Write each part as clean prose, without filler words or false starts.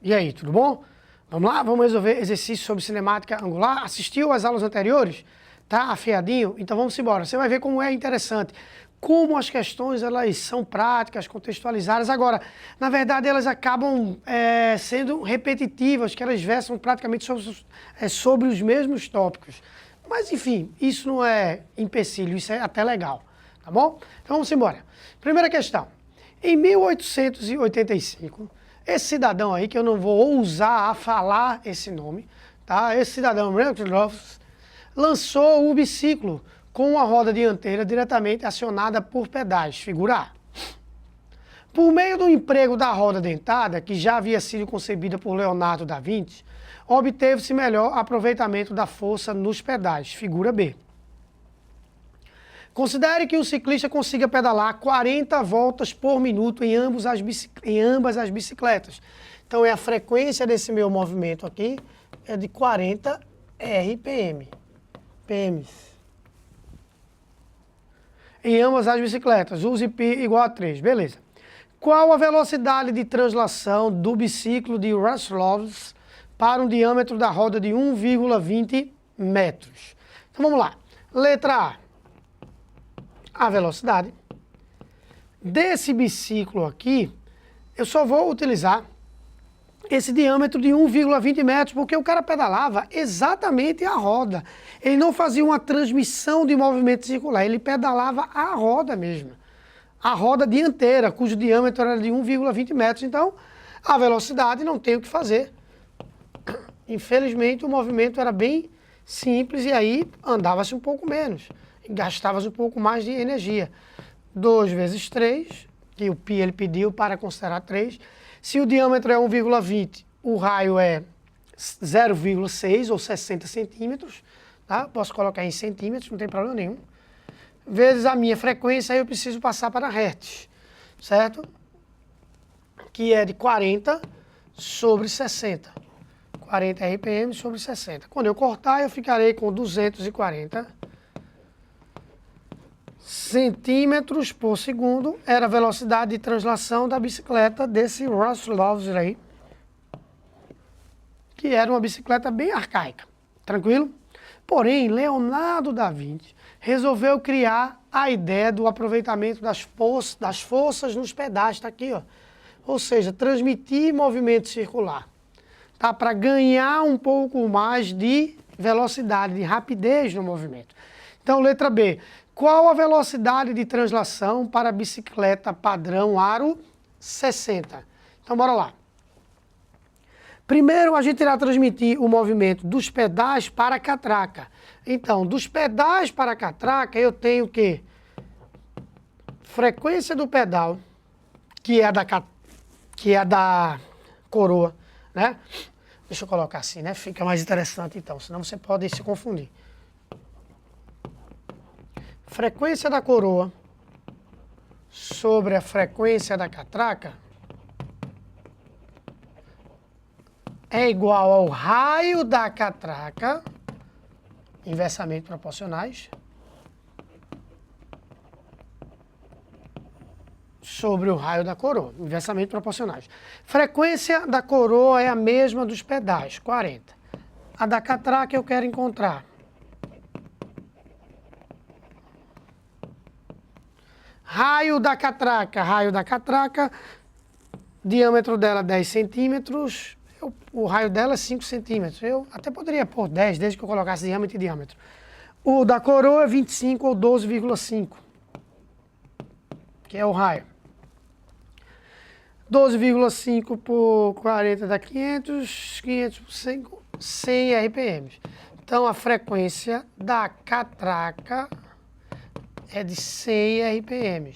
E aí, tudo bom? Vamos lá? Vamos resolver exercício sobre cinemática angular? Assistiu às aulas anteriores? Tá afiadinho? Então vamos embora. Você vai ver como é interessante, como as questões elas são práticas, contextualizadas. Agora, na verdade, elas acabam sendo repetitivas, que elas versam praticamente sobre os mesmos tópicos. Mas, enfim, isso não é empecilho, isso é até legal, tá bom? Então vamos embora. Primeira questão. Em 1885, esse cidadão aí, que eu não vou ousar a falar esse nome, tá? Esse cidadão, lançou o biciclo com a roda dianteira diretamente acionada por pedais, figura A. Por meio do emprego da roda dentada, que já havia sido concebida por Leonardo da Vinci, obteve-se melhor aproveitamento da força nos pedais, figura B. Considere que o ciclista consiga pedalar 40 voltas por minuto em ambas as bicicletas. Então, a frequência desse meu movimento aqui é de 40 RPM. Em ambas as bicicletas, use π igual a 3, beleza. Qual a velocidade de translação do biciclo de Roslovs para um diâmetro da roda de 1,20 metros? Então, vamos lá. Letra A velocidade. Desse biciclo aqui, eu só vou utilizar esse diâmetro de 1,20 metros, porque o cara pedalava exatamente a roda. Ele não fazia uma transmissão de movimento circular, ele pedalava a roda mesmo. A roda dianteira, cujo diâmetro era de 1,20 metros. Então, a velocidade não tem o que fazer. Infelizmente, o movimento era bem simples e aí andava-se um pouco menos. Gastava-se um pouco mais de energia. 2 vezes 3, que o π ele pediu para considerar 3. Se o diâmetro é 1,20, o raio é 0,6 ou 60 centímetros. Tá? Posso colocar em centímetros, não tem problema nenhum. Vezes a minha frequência, aí eu preciso passar para hertz, certo? Que é de 40 sobre 60. 40 RPM sobre 60. Quando eu cortar, eu ficarei com 240 centímetros por segundo. Era a velocidade de translação da bicicleta desse Roslovs aí, que era uma bicicleta bem arcaica. Tranquilo? Porém, Leonardo da Vinci resolveu criar a ideia do aproveitamento das forças nos pedais, tá aqui, ó. Ou seja, transmitir movimento circular, tá? Para ganhar um pouco mais de velocidade, de rapidez no movimento. Então, letra B. Qual a velocidade de translação para a bicicleta padrão aro 60? Então, bora lá. Primeiro, a gente irá transmitir o movimento dos pedais para a catraca. Então, dos pedais para a catraca, eu tenho que frequência do pedal, que é da coroa, né? Deixa eu colocar assim, né? Fica mais interessante, então, senão você pode se confundir. Frequência da coroa sobre a frequência da catraca é igual ao raio da catraca, inversamente proporcionais, sobre o raio da coroa, inversamente proporcionais. Frequência da coroa é a mesma dos pedais, 40. A da catraca eu quero encontrar raio da catraca, diâmetro dela 10 centímetros, o raio dela é 5 centímetros. Eu até poderia pôr 10, desde que eu colocasse diâmetro e diâmetro. O da coroa é 25 ou 12,5, que é o raio. 12,5 por 40 dá 500, 500 por 5, 100 RPM. Então, a frequência da catraca é de 100 RPM.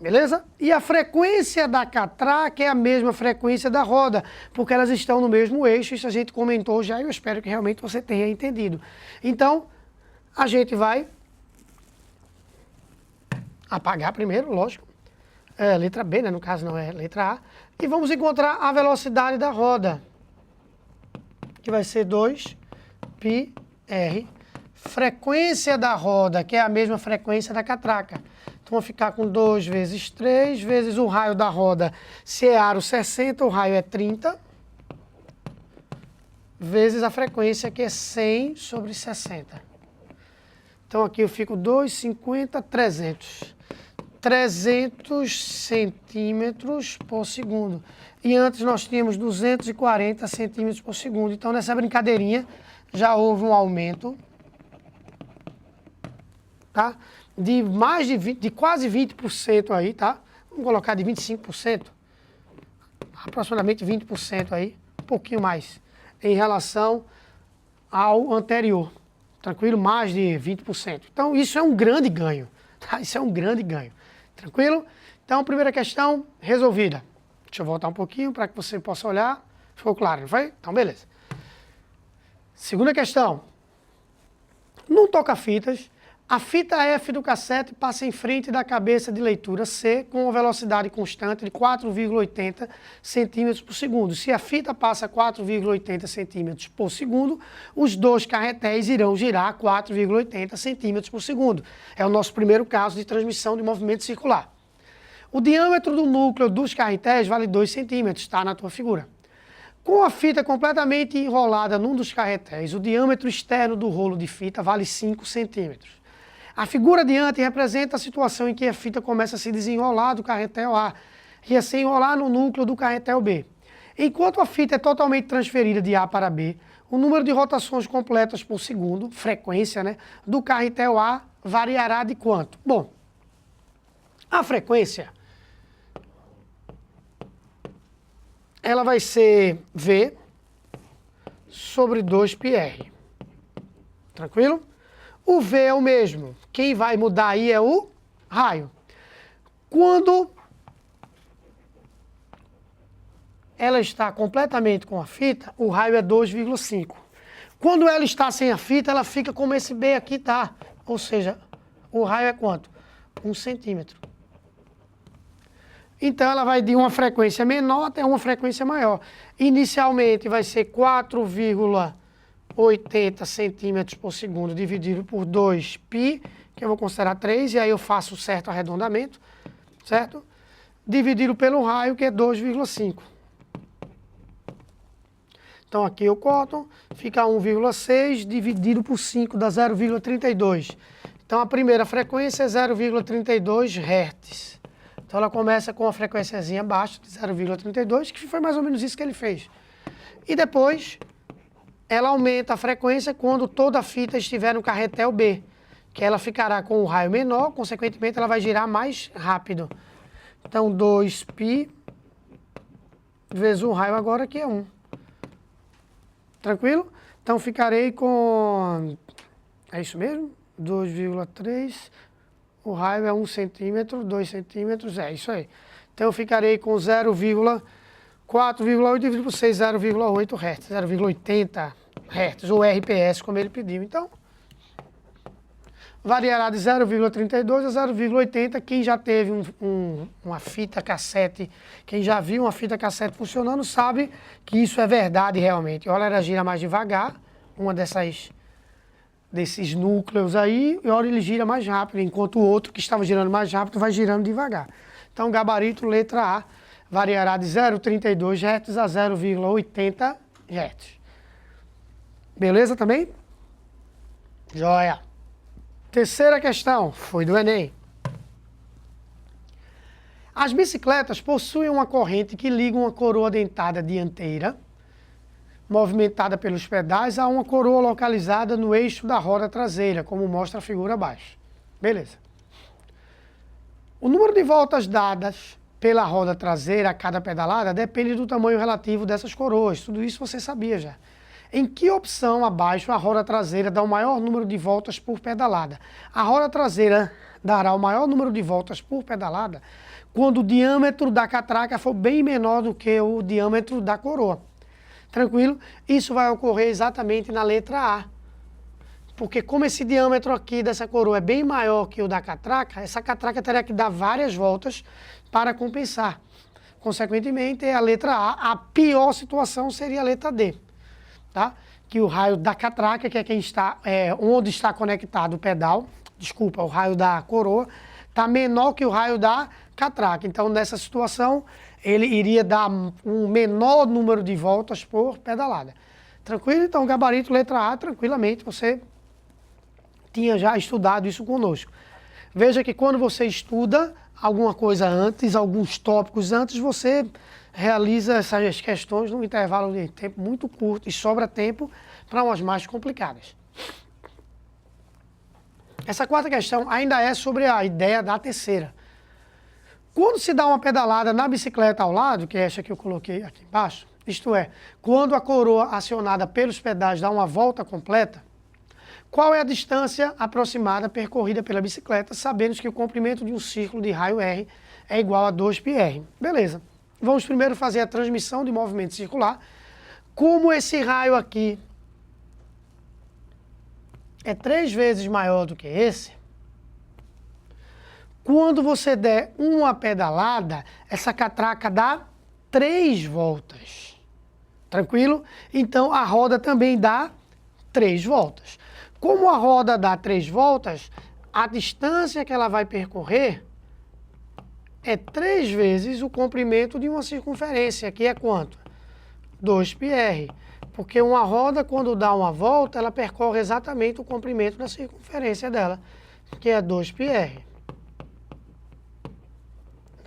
Beleza? E a frequência da catraca é a mesma frequência da roda, porque elas estão no mesmo eixo, isso a gente comentou já e eu espero que realmente você tenha entendido. Então, a gente vai apagar primeiro, lógico. Letra B, né? No caso não é letra A. E vamos encontrar a velocidade da roda, que vai ser 2πr. Frequência da roda, que é a mesma frequência da catraca. Então, vai ficar com 2 vezes 3, vezes o raio da roda, se é aro 60, o raio é 30, vezes a frequência, que é 100 sobre 60. Então, aqui eu fico 2,50, 300. 300 centímetros por segundo. E antes nós tínhamos 240 centímetros por segundo. Então, nessa brincadeirinha, já houve um aumento, tá? De mais de quase 20% aí, tá? Vamos colocar de 25%, aproximadamente 20% aí, um pouquinho mais, em relação ao anterior. Tranquilo? Mais de 20%. Então, isso é um grande ganho, tá? Isso é um grande ganho. Tranquilo? Então, primeira questão resolvida. Deixa eu voltar um pouquinho para que você possa olhar. Ficou claro, não foi? Então, beleza. Segunda questão. No toca-fitas, a fita F do cassete passa em frente da cabeça de leitura C com uma velocidade constante de 4,80 centímetros por segundo. Se a fita passa 4,80 centímetros por segundo, os dois carretéis irão girar 4,80 centímetros por segundo. É o nosso primeiro caso de transmissão de movimento circular. O diâmetro do núcleo dos carretéis vale 2 centímetros, está na tua figura. Com a fita completamente enrolada num dos carretéis, o diâmetro externo do rolo de fita vale 5 centímetros. A figura adiante representa a situação em que a fita começa a se desenrolar do carretel A e a se enrolar no núcleo do carretel B. Enquanto a fita é totalmente transferida de A para B, o número de rotações completas por segundo, frequência, né, do carretel A variará de quanto? Bom, a frequência ela vai ser V sobre 2πr. Tranquilo? O V é o mesmo. Quem vai mudar aí é o raio. Quando ela está completamente com a fita, o raio é 2,5. Quando ela está sem a fita, ela fica como esse B aqui tá. Ou seja, o raio é quanto? 1 centímetro. Então, ela vai de uma frequência menor até uma frequência maior. Inicialmente, vai ser 4,80 centímetros por segundo dividido por 2π, que eu vou considerar 3, e aí eu faço o certo arredondamento, certo? Dividido pelo raio, que é 2,5. Então, aqui eu corto, fica 1,6 dividido por 5, dá 0,32. Então, a primeira frequência é 0,32 Hz. Então, ela começa com uma frequênciazinha baixa, de 0,32, que foi mais ou menos isso que ele fez. E depois, ela aumenta a frequência quando toda a fita estiver no carretel B, que ela ficará com o raio menor, consequentemente, ela vai girar mais rápido. Então, 2π vezes o raio agora, que é 1. Tranquilo? Então, ficarei com... É isso mesmo? 2,3... O raio é 1 centímetro, 2 centímetros, é isso aí. Então, eu ficarei com 0,4,8 dividido por 6, 0,8 Hz, 0,80 Hz, ou RPS, como ele pediu. Então, variará de 0,32 a 0,80. Quem já teve uma fita cassete, quem já viu uma fita cassete funcionando, sabe que isso é verdade realmente. Olha, ela gira mais devagar, uma desses núcleos aí, e olha, ele gira mais rápido, enquanto o outro que estava girando mais rápido vai girando devagar. Então, gabarito letra A variará de 0,32 Hz a 0,80 Hz. Beleza também? Joia! Terceira questão, foi do Enem. As bicicletas possuem uma corrente que liga uma coroa dentada dianteira, movimentada pelos pedais, a uma coroa localizada no eixo da roda traseira, como mostra a figura abaixo. Beleza. O número de voltas dadas pela roda traseira a cada pedalada depende do tamanho relativo dessas coroas. Tudo isso você sabia já. Em que opção abaixo a roda traseira dá o maior número de voltas por pedalada? A roda traseira dará o maior número de voltas por pedalada quando o diâmetro da catraca for bem menor do que o diâmetro da coroa. Tranquilo? Isso vai ocorrer exatamente na letra A. Porque como esse diâmetro aqui dessa coroa é bem maior que o da catraca, essa catraca teria que dar várias voltas para compensar. Consequentemente, a letra A, a pior situação seria a letra D. Tá? Que o raio da catraca, que é quem está, onde está conectado o pedal, desculpa, o raio da coroa, está menor que o raio da catraca. Então, nessa situação, ele iria dar um menor número de voltas por pedalada. Tranquilo? Então, gabarito letra A, tranquilamente, você tinha já estudado isso conosco. Veja que quando você estuda alguma coisa antes, alguns tópicos antes, você realiza essas questões num intervalo de tempo muito curto e sobra tempo para umas mais complicadas. Essa quarta questão ainda é sobre a ideia da terceira. Quando se dá uma pedalada na bicicleta ao lado, que é essa que eu coloquei aqui embaixo, isto é, quando a coroa acionada pelos pedais dá uma volta completa, qual é a distância aproximada percorrida pela bicicleta, sabendo que o comprimento de um círculo de raio R é igual a 2πr? Beleza. Vamos primeiro fazer a transmissão de movimento circular. Como esse raio aqui é 3 vezes maior do que esse, quando você der uma pedalada, essa catraca dá 3 voltas. Tranquilo? Então, a roda também dá 3 voltas. Como a roda dá 3 voltas, a distância que ela vai percorrer é 3 vezes o comprimento de uma circunferência, que é quanto? 2πr. Porque uma roda, quando dá uma volta, ela percorre exatamente o comprimento da circunferência dela, que é 2πr.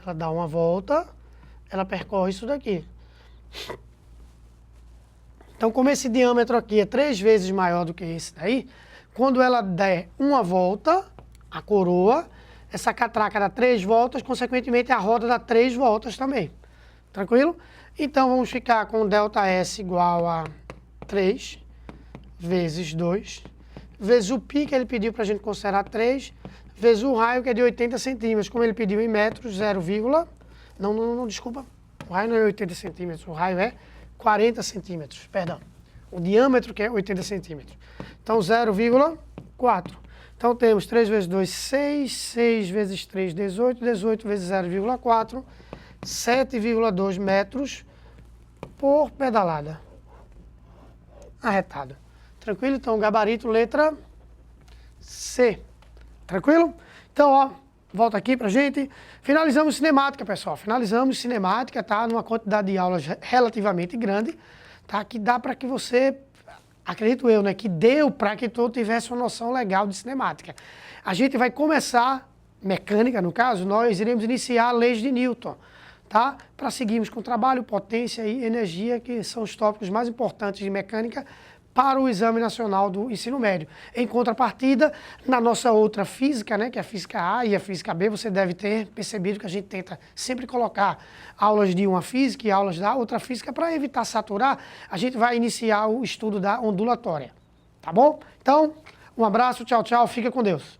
Ela dá uma volta, ela percorre isso daqui. Então, como esse diâmetro aqui é 3 vezes maior do que esse daí, quando ela der uma volta, a coroa, essa catraca dá 3 voltas, consequentemente a roda dá 3 voltas também. Tranquilo? Então, vamos ficar com ΔS igual a 3 vezes 2, vezes o π, que ele pediu para a gente considerar 3, vezes o raio, que é de 80 centímetros. Como ele pediu em metros, 0, não, desculpa. O raio não é 80 centímetros, o raio é 40 centímetros, perdão. O diâmetro que é 80 centímetros. Então, 0,4. Então, temos 3 vezes 2, 6, 6 vezes 3, 18, 18 vezes 0,4, 7,2 metros por pedalada. Arretado. Tranquilo? Então, gabarito, letra C. Tranquilo? Então, ó, volta aqui pra gente. Finalizamos cinemática, pessoal. Finalizamos cinemática, tá? Numa quantidade de aulas relativamente grande, tá? Que dá para que você, acredito eu, né? Que deu para que todo tivesse uma noção legal de cinemática. A gente vai começar, mecânica no caso, nós iremos iniciar a leis de Newton, tá? Para seguirmos com trabalho, potência e energia, que são os tópicos mais importantes de mecânica para o Exame Nacional do Ensino Médio. Em contrapartida, na nossa outra física, né, que é a física A e a física B, você deve ter percebido que a gente tenta sempre colocar aulas de uma física e aulas da outra física para evitar saturar. A gente vai iniciar o estudo da ondulatória, tá bom? Então, um abraço, tchau, tchau, fica com Deus.